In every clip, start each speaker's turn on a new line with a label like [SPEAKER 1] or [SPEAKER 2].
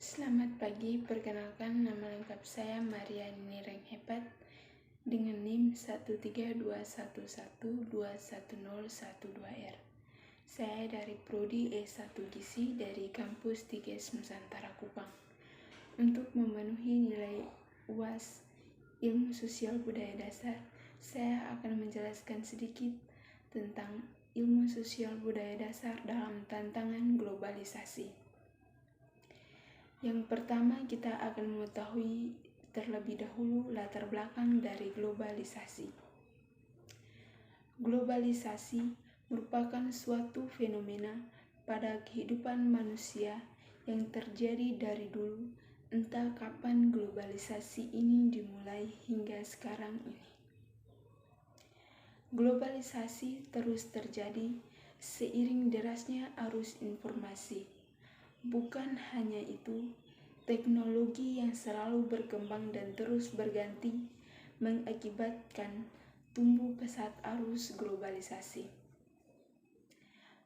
[SPEAKER 1] Selamat pagi, perkenalkan nama lengkap saya Maria Nireng Hebat dengan NIM 13211211012R. Saya dari Prodi E1 Gizi dari kampus TIGES Nusantara Kupang. Untuk memenuhi nilai UAS Ilmu Sosial Budaya Dasar, saya akan menjelaskan sedikit tentang ilmu sosial budaya dasar dalam tantangan globalisasi. Yang pertama, kita akan mengetahui terlebih dahulu latar belakang dari globalisasi. Globalisasi merupakan suatu fenomena pada kehidupan manusia yang terjadi dari dulu, entah kapan globalisasi ini dimulai hingga sekarang ini. Globalisasi terus terjadi seiring derasnya arus informasi. Bukan hanya itu, teknologi yang selalu berkembang dan terus berganti mengakibatkan tumbuh pesat arus globalisasi.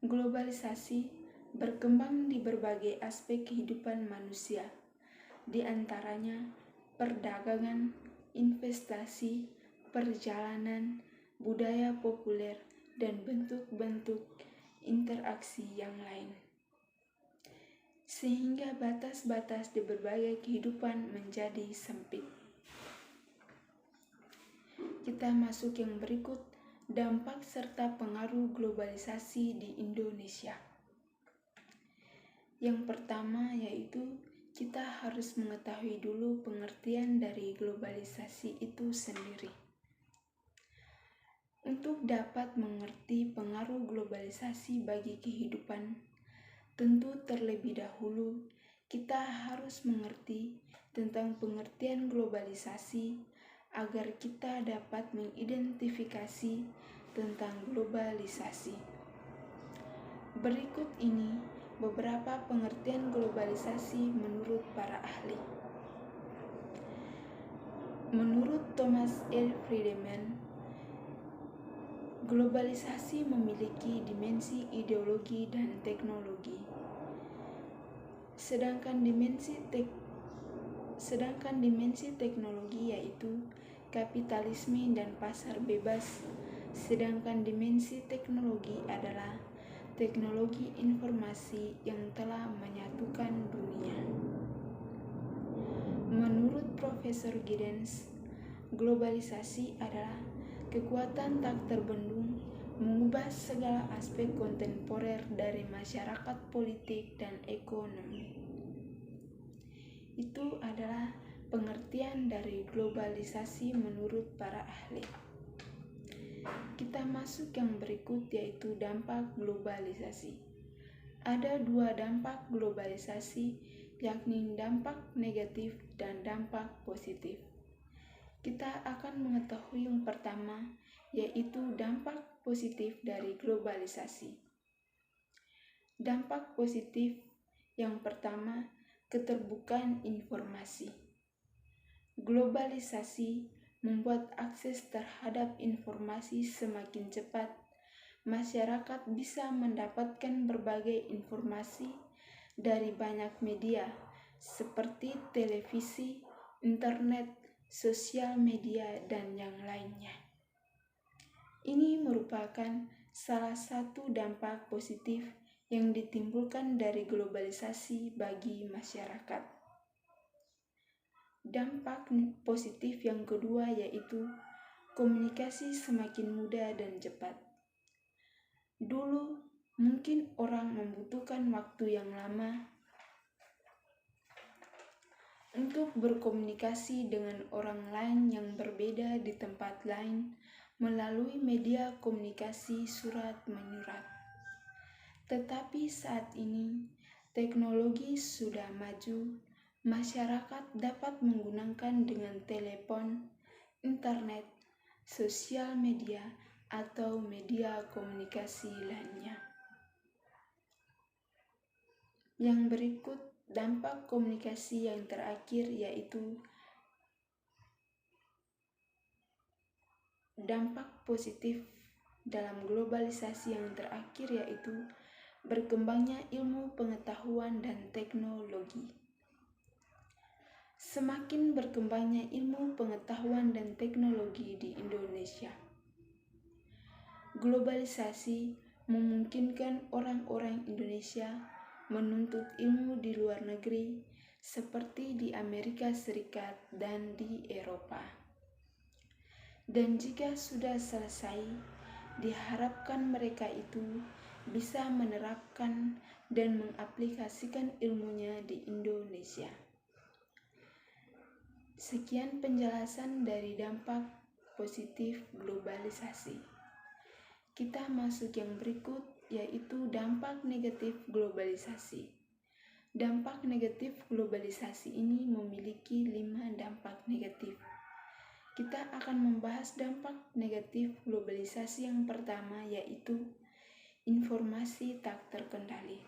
[SPEAKER 1] Globalisasi berkembang di berbagai aspek kehidupan manusia, di antaranya perdagangan, investasi, perjalanan, budaya populer, dan bentuk-bentuk interaksi yang lain. Sehingga batas-batas di berbagai kehidupan menjadi sempit. Kita masuk yang berikut, dampak serta pengaruh globalisasi di Indonesia. Yang pertama yaitu kita harus mengetahui dulu pengertian dari globalisasi itu sendiri. Untuk dapat mengerti pengaruh globalisasi bagi kehidupan, tentu terlebih dahulu kita harus mengerti tentang pengertian globalisasi agar kita dapat mengidentifikasi tentang globalisasi. Berikut ini beberapa pengertian globalisasi menurut para ahli. Menurut Thomas L. Friedman, globalisasi memiliki dimensi ideologi dan teknologi. Sedangkan dimensi teknologi yaitu kapitalisme dan pasar bebas. Sedangkan dimensi teknologi adalah teknologi informasi yang telah menyatukan dunia. Menurut Profesor Giddens, globalisasi adalah kekuatan tak terbendung mengubah segala aspek kontemporer dari masyarakat, politik, dan ekonomi. Itu adalah pengertian dari globalisasi menurut para ahli. Kita masuk yang berikut yaitu dampak globalisasi. Ada dua dampak globalisasi, yakni dampak negatif dan dampak positif. Kita akan mengetahui yang pertama, yaitu dampak positif dari globalisasi. Dampak positif yang pertama, keterbukaan informasi. Globalisasi membuat akses terhadap informasi semakin cepat. Masyarakat bisa mendapatkan berbagai informasi dari banyak media seperti televisi, internet, sosial media, dan yang lainnya. Ini merupakan salah satu dampak positif yang ditimbulkan dari globalisasi bagi masyarakat. Dampak positif yang kedua yaitu komunikasi semakin mudah dan cepat. Dulu mungkin orang membutuhkan waktu yang lama untuk berkomunikasi dengan orang lain yang berbeda di tempat lain melalui media komunikasi surat menyurat. Tetapi saat ini teknologi sudah maju, masyarakat dapat menggunakan dengan telepon, internet, sosial media, atau media komunikasi lainnya. Yang berikut dampak komunikasi yang terakhir yaitu dampak positif dalam globalisasi yang terakhir yaitu berkembangnya ilmu pengetahuan dan teknologi. Semakin berkembangnya ilmu pengetahuan dan teknologi di Indonesia. Globalisasi memungkinkan orang-orang Indonesia menuntut ilmu di luar negeri seperti di Amerika Serikat dan di Eropa. Dan jika sudah selesai, diharapkan mereka itu bisa menerapkan dan mengaplikasikan ilmunya di Indonesia. Sekian penjelasan dari dampak positif globalisasi. Kita masuk yang berikut, yaitu dampak negatif globalisasi. Dampak negatif globalisasi ini memiliki 5 dampak negatif. Kita akan membahas dampak negatif globalisasi yang pertama, yaitu informasi tak terkendali.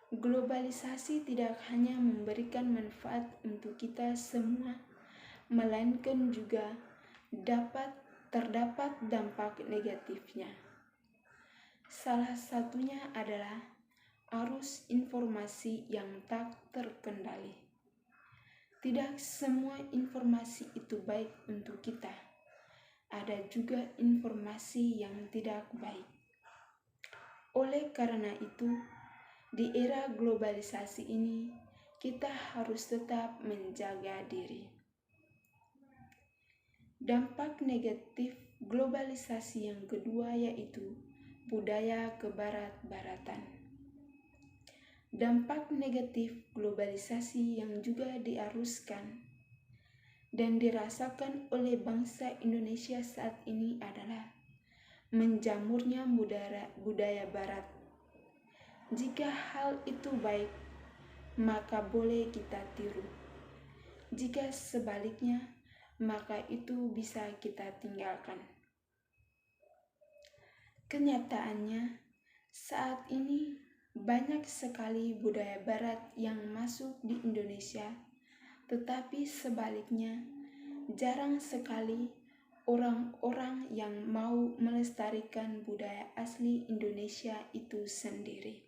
[SPEAKER 1] Globalisasi tidak hanya memberikan manfaat untuk kita semua, melainkan juga terdapat dampak negatifnya. Salah satunya adalah arus informasi yang tak terkendali. Tidak semua informasi itu baik untuk kita. Ada juga informasi yang tidak baik. Oleh karena itu, di era globalisasi ini, kita harus tetap menjaga diri. Dampak negatif globalisasi yang kedua yaitu budaya kebarat-baratan. Dampak negatif globalisasi yang juga diaruskan dan dirasakan oleh bangsa Indonesia saat ini adalah menjamurnya budaya barat. Jika hal itu baik, maka boleh kita tiru. Jika sebaliknya, maka itu bisa kita tinggalkan. Kenyataannya, saat ini banyak sekali budaya barat yang masuk di Indonesia, tetapi sebaliknya, jarang sekali orang-orang yang mau melestarikan budaya asli Indonesia itu sendiri.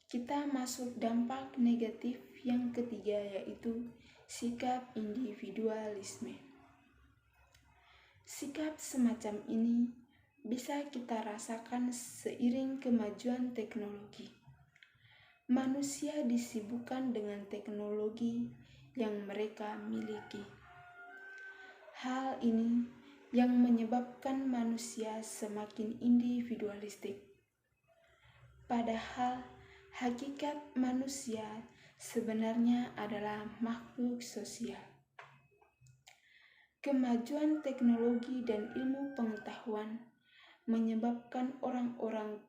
[SPEAKER 1] Kita masuk dampak negatif yang ketiga, yaitu sikap individualisme. Sikap semacam ini bisa kita rasakan seiring kemajuan teknologi. Manusia disibukkan dengan teknologi yang mereka miliki. Hal ini yang menyebabkan manusia semakin individualistik. Padahal hakikat manusia sebenarnya adalah makhluk sosial. Kemajuan teknologi dan ilmu pengetahuan menyebabkan orang-orang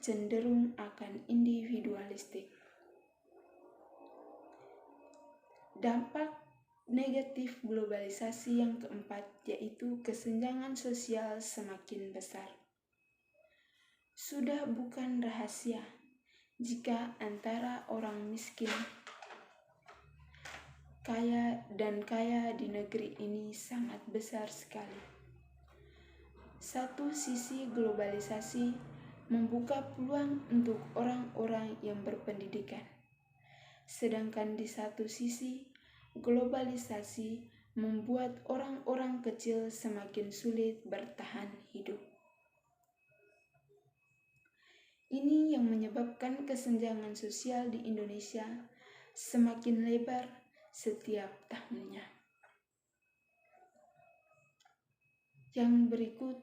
[SPEAKER 1] cenderung akan individualistik. Dampak negatif globalisasi yang keempat yaitu kesenjangan sosial semakin besar. Sudah bukan rahasia jika antara orang miskin, kaya di negeri ini sangat besar sekali. Satu sisi globalisasi membuka peluang untuk orang-orang yang berpendidikan. Sedangkan di satu sisi, globalisasi membuat orang-orang kecil semakin sulit bertahan hidup. Ini yang menyebabkan kesenjangan sosial di Indonesia semakin lebar setiap tahunnya. Yang berikut,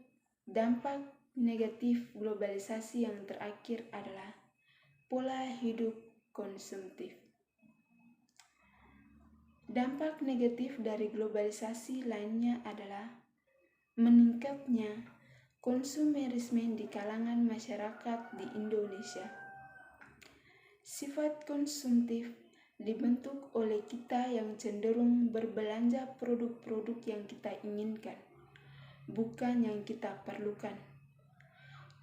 [SPEAKER 1] dampak negatif globalisasi yang terakhir adalah pola hidup konsumtif. Dampak negatif dari globalisasi lainnya adalah meningkatnya konsumerisme di kalangan masyarakat di Indonesia. Sifat konsumtif dibentuk oleh kita yang cenderung berbelanja produk-produk yang kita inginkan, bukan yang kita perlukan.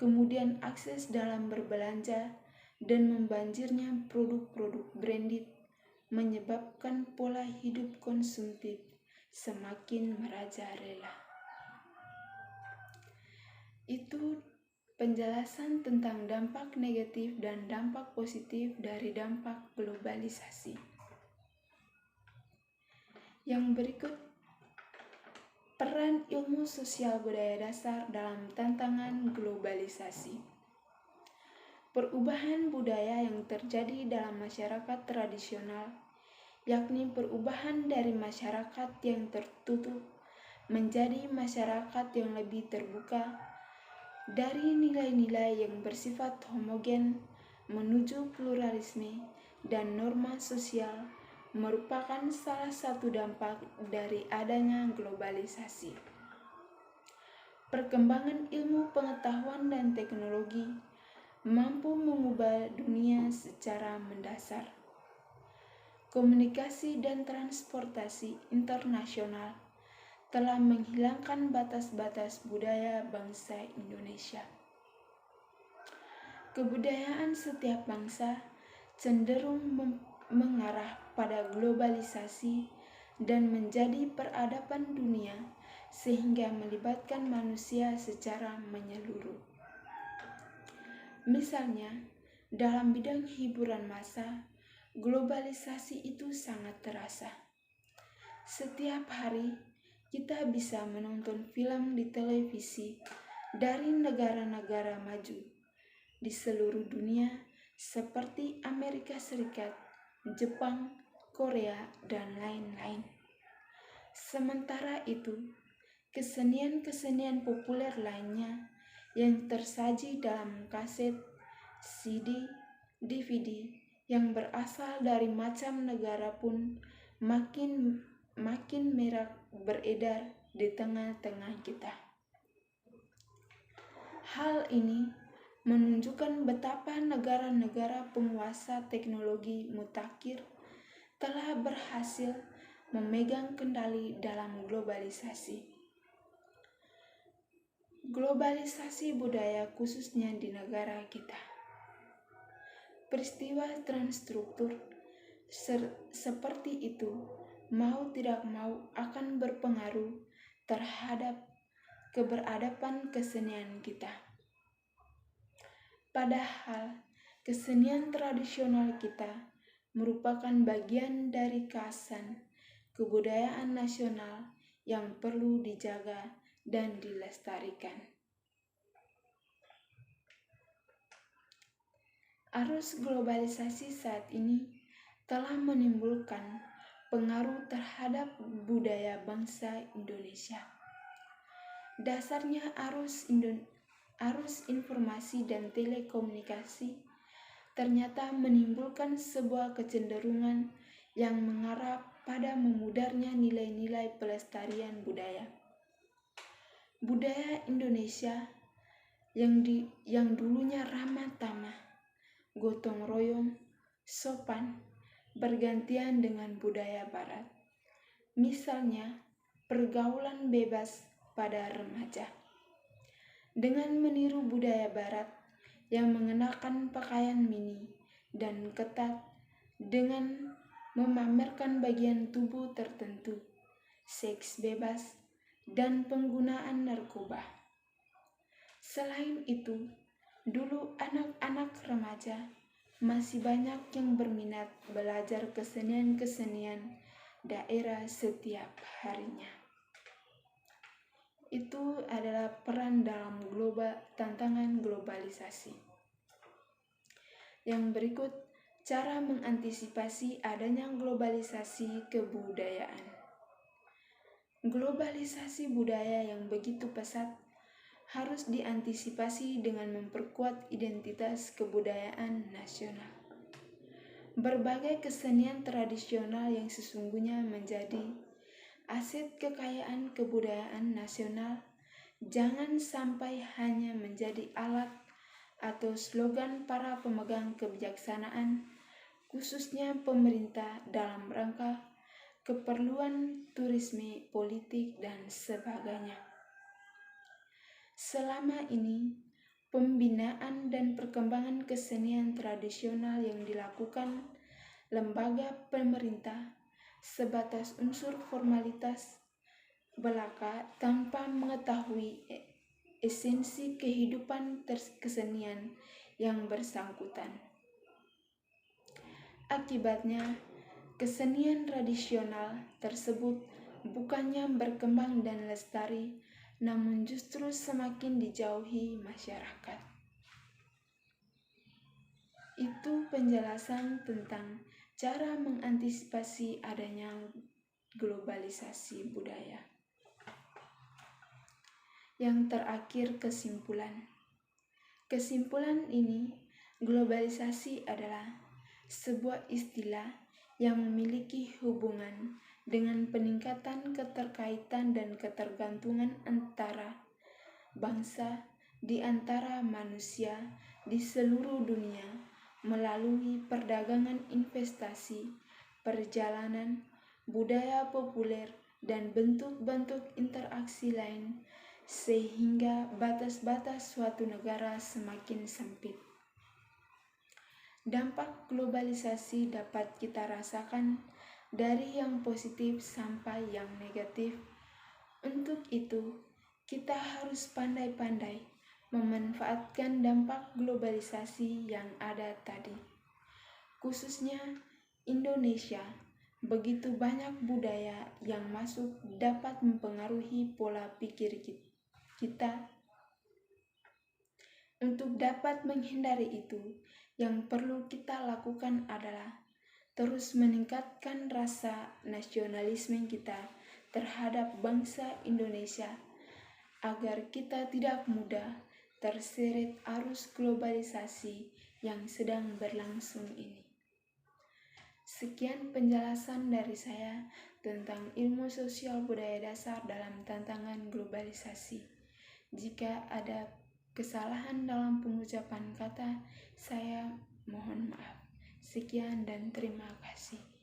[SPEAKER 1] Kemudian akses dalam berbelanja dan membanjirnya produk-produk branded menyebabkan pola hidup konsumtif semakin merajalela. Itu penjelasan tentang dampak negatif dan dampak positif dari dampak globalisasi. Yang berikut, peran ilmu sosial budaya dasar dalam tantangan globalisasi. Perubahan budaya yang terjadi dalam masyarakat tradisional, yakni perubahan dari masyarakat yang tertutup menjadi masyarakat yang lebih terbuka, dari nilai-nilai yang bersifat homogen menuju pluralisme dan norma sosial, merupakan salah satu dampak dari adanya globalisasi. Perkembangan ilmu pengetahuan dan teknologi mampu mengubah dunia secara mendasar. Komunikasi dan transportasi internasional telah menghilangkan batas-batas budaya bangsa Indonesia. Kebudayaan setiap bangsa cenderung mengarah pada globalisasi dan menjadi peradaban dunia sehingga melibatkan manusia secara menyeluruh. Misalnya, dalam bidang hiburan massa, globalisasi itu sangat terasa. Setiap hari, kita bisa menonton film di televisi dari negara-negara maju di seluruh dunia seperti Amerika Serikat, Jepang, Korea, dan lain-lain. Sementara itu, kesenian-kesenian populer lainnya yang tersaji dalam kaset, CD, DVD yang berasal dari macam negara pun makin merak beredar di tengah-tengah kita. Hal ini menunjukkan betapa negara-negara penguasa teknologi mutakhir telah berhasil memegang kendali dalam globalisasi. Globalisasi budaya khususnya di negara kita. Peristiwa transstruktur seperti itu mau tidak mau akan berpengaruh terhadap keberadaban kesenian kita. Padahal kesenian tradisional kita merupakan bagian dari kekhasan kebudayaan nasional yang perlu dijaga dan dilestarikan. Arus globalisasi saat ini telah menimbulkan pengaruh terhadap budaya bangsa Indonesia. Dasarnya arus informasi dan telekomunikasi ternyata menimbulkan sebuah kecenderungan yang mengarah pada memudarnya nilai-nilai pelestarian budaya. Budaya Indonesia yang dulunya ramah tamah, gotong royong, sopan, bergantian dengan budaya barat. Misalnya, pergaulan bebas pada remaja. Dengan meniru budaya barat yang mengenakan pakaian mini dan ketat dengan memamerkan bagian tubuh tertentu, seks bebas, dan penggunaan narkoba. Selain itu, dulu anak-anak remaja masih banyak yang berminat belajar kesenian-kesenian daerah setiap harinya. Itu adalah peran dalam tantangan globalisasi. Yang berikut, cara mengantisipasi adanya globalisasi kebudayaan. Globalisasi budaya yang begitu pesat harus diantisipasi dengan memperkuat identitas kebudayaan nasional. Berbagai kesenian tradisional yang sesungguhnya menjadi aset kekayaan kebudayaan nasional jangan sampai hanya menjadi alat atau slogan para pemegang kebijaksanaan, khususnya pemerintah dalam rangka keperluan turisme, politik, dan sebagainya. Selama ini, pembinaan dan perkembangan kesenian tradisional yang dilakukan lembaga pemerintah sebatas unsur formalitas belaka tanpa mengetahui esensi kehidupan kesenian yang bersangkutan. Akibatnya, kesenian tradisional tersebut bukannya berkembang dan lestari, namun justru semakin dijauhi masyarakat. Itu penjelasan tentang cara mengantisipasi adanya globalisasi budaya. Yang terakhir, kesimpulan. Kesimpulan ini, globalisasi adalah sebuah istilah yang memiliki hubungan dengan peningkatan keterkaitan dan ketergantungan antara bangsa di antara manusia di seluruh dunia melalui perdagangan, investasi, perjalanan, budaya populer, dan bentuk-bentuk interaksi lain, sehingga batas-batas suatu negara semakin sempit. Dampak globalisasi dapat kita rasakan dari yang positif sampai yang negatif. Untuk itu, kita harus pandai-pandai memanfaatkan dampak globalisasi yang ada tadi. Khususnya Indonesia, begitu banyak budaya yang masuk dapat mempengaruhi pola pikir kita. Untuk dapat menghindari itu, yang perlu kita lakukan adalah terus meningkatkan rasa nasionalisme kita terhadap bangsa Indonesia agar kita tidak mudah terseret arus globalisasi yang sedang berlangsung ini. Sekian penjelasan dari saya tentang ilmu sosial budaya dasar dalam tantangan globalisasi. Jika ada kesalahan dalam pengucapan kata, saya mohon maaf. Sekian dan terima kasih.